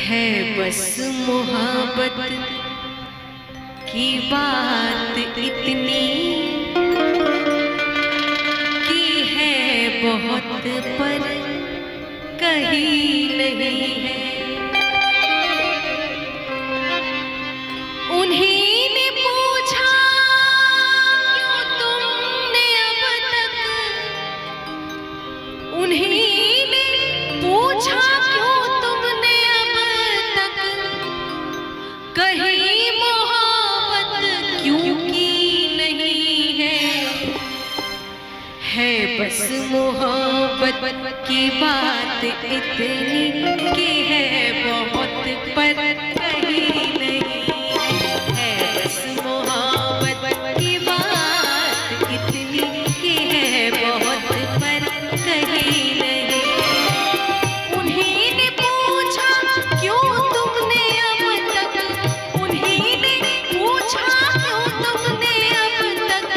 है बस मोहब्बत की बात इतनी की है बहुत पर कहीं नहीं है। उन्हीं ने पूछा क्यों तुमने अब तक, उन्हीं ने पूछा क्यों तुमने अब तक कहीं मोहब्बत क्यों की नहीं है बस मोहब्बत की बात इतनी की है बहुत पर कहीं नहीं है। बस मोहब्बत की बात इतनी की है बहुत पर कहीं नहीं। उन्हीं ने पूछा क्यों तुमने अब तक, उन्हीं ने पूछा क्यों तुमने अब तक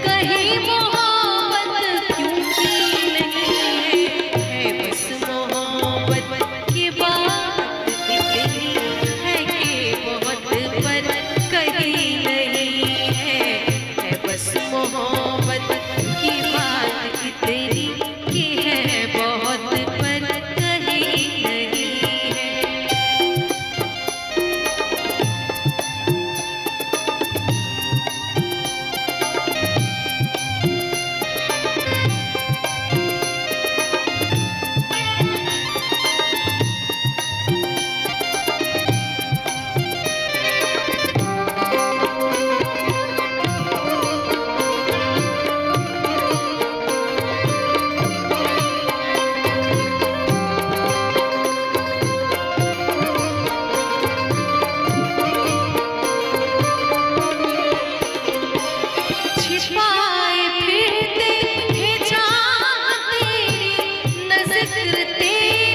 कहीं मोहब्बत क्यों की नहीं है बस मोहब्बत की बात इतनी है कि बहुत पर कहीं नहीं है बस मोहब्बत की बात इतनी की है बहुत पर कहीं नहीं है। छिपाए फिरते हैं जहाँ तेरी नज़र तेरी